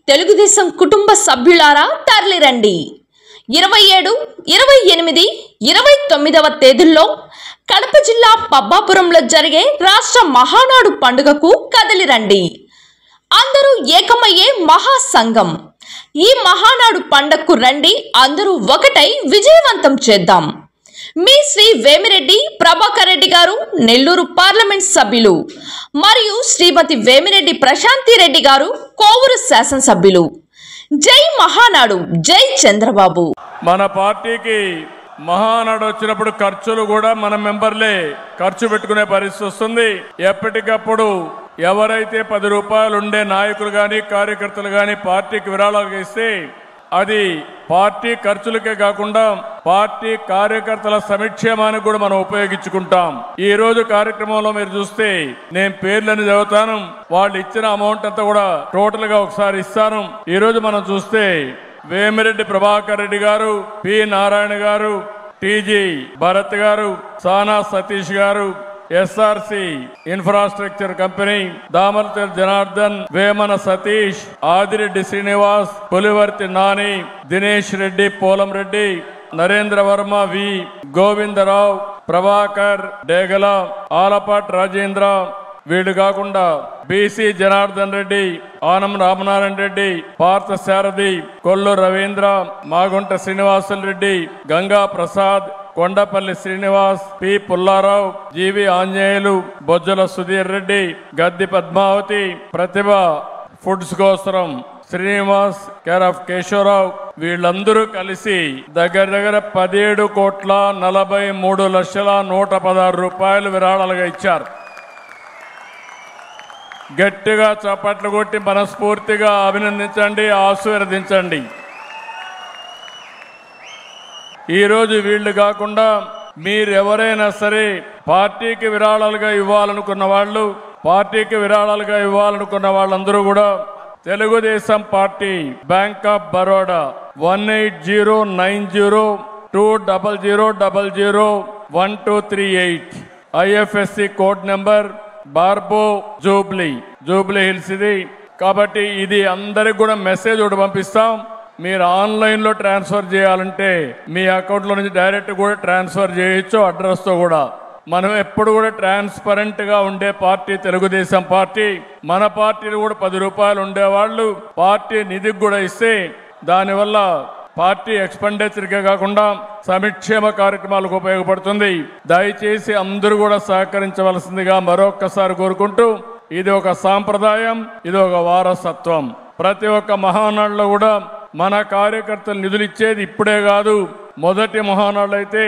తెలుగుదేశం కుటుంబ సభ్యులారా తరలిరండి. 27, 28, 29వ తేదీల్లో కడప జిల్లా పబ్బాపురంలో జరిగే రాష్ట్ర మహానాడు పండుగకు కదలిరండి. అందరూ ఏకమయ్యే మహాసంఘం. ఈ మహానాడు పండుగకు రండి, అందరూ ఒకటై విజయవంతం చేద్దాం. మీ శ్రీ వేమిరెడ్డి ప్రభాకర్ రెడ్డి గారు, నెల్లూరు పార్లమెంట్ సభ్యులు, మరియు శ్రీమతి వేమిరెడ్డి ప్రశాంతి రెడ్డి గారు, కోవూరు శాసనసభ్యులు. జై మహానాడు, జై చంద్రబాబు. మన పార్టీకి మహానాడు వచ్చినప్పుడు ఖర్చులు కూడా మన మెంబర్లే ఖర్చు పెట్టుకునే పరిస్థితి వస్తుంది. ఎప్పటికప్పుడు ఎవరైతే 10 రూపాయలు ఉండే నాయకులు కానీ కార్యకర్తలు కానీ పార్టీకి విరాళాలు ఇస్తే అది పార్టీ ఖర్చులకే కాకుండా పార్టీ కార్యకర్తల సంక్షేమానికి కూడా మనం ఉపయోగించుకుంటాం. ఈ రోజు కార్యక్రమంలో మీరు చూస్తే నేను పేర్లను చదువుతాను, వాళ్ళు ఇచ్చిన అమౌంట్ అంతా కూడా టోటల్ గా ఒకసారి ఇస్తాను. ఈ రోజు మనం చూస్తే వేమిరెడ్డి ప్రభాకర్ రెడ్డి గారు, పి నారాయణ గారు, టీజీ భరత్ గారు, Sana Satish garu, SRC infrastructure company, Damarthi Janardhan, Vemana Satish, Adireddy Srinivas, Pulivarthi Nani, Dinesh Reddy, Polam Reddy, Narendra Varma, V Govindarao, Prabhakar Degala, Alapati Rajendra, వీళ్ళు కాకుండా BC Janardhan Reddy, Anam Ramanarayana Reddy, Partha Sarathi, Kollu Ravindra, Magunta Srinivasulu Reddy, Ganga Prasad, Kondapalli Srinivas, P Pullarao, GV Anjaneyulu, Bojjala Sudheer Reddy, Gaddi Padmavathi, Prathibha foods Kosaram Srinivas, care of Keshavarao, వీళ్ళందరూ కలిసి దగ్గర 17,43,116 రూపాయలు విరాళాలుగా ఇచ్చారు. గట్టిగా చప్పట్లు కొట్టి మనస్ఫూర్తిగా అభినందించండి, ఆశీర్వదించండి. ఈరోజు వీళ్ళు కాకుండా మీరెవరైనా సరే పార్టీకి విరాళాలుగా ఇవ్వాలనుకున్న వాళ్ళందరూ కూడా Telugu Desam party bank of Baroda 180900001238 IFSC code number బార్బో జూబ్లీ హిల్స్ ఇది. కాబట్టి ఇది అందరికి కూడా మెసేజ్ ఒకటి పంపిస్తాం. మీరు ఆన్లైన్లో ట్రాన్స్ఫర్ చేయాలంటే మీ అకౌంట్లో నుంచి డైరెక్ట్ కూడా ట్రాన్స్ఫర్ చేయొచ్చు, అడ్రస్తో కూడా. మనం ఎప్పుడు కూడా ట్రాన్స్పరెంట్గా ఉండే పార్టీ తెలుగుదేశం పార్టీ. మన పార్టీలు కూడా 10 రూపాయలు ఉండేవాళ్ళు పార్టీ నిధికి కూడా ఇస్తే దానివల్ల పార్టీ ఎక్స్పెండిచర్కే కాకుండా సంక్షేమ కార్యక్రమాలకు ఉపయోగపడుతుంది. దయచేసి అందరూ కూడా సహకరించవలసిందిగా మరొక్కసారి కోరుకుంటూ, ఇది ఒక సాంప్రదాయం, ఇది ఒక వారసత్వం. ప్రతి ఒక్క మహానాడులో కూడా మన కార్యకర్తలు నిధులు ఇచ్చేది ఇప్పుడే కాదు. మొదటి మహానాడు అయితే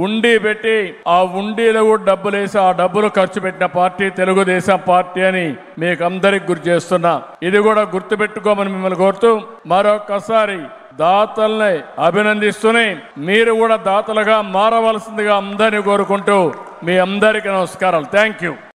ఉండి పెట్టి ఆ ఉండిలో కూడా డబ్బులు వేసి ఆ డబ్బులు ఖర్చు పెట్టిన పార్టీ తెలుగుదేశం పార్టీ అని మీకు అందరికి గుర్తు చేస్తున్నా. ఇది కూడా గుర్తు పెట్టుకోమని మిమ్మల్ని కోరుతూ మరొక్కసారి దాతల్ని అభినందిస్తూనే మీరు కూడా దాతలుగా మారవలసిందిగా అందరినీ కోరుకుంటూ మీ అందరికీ నమస్కారాలు. Thank you.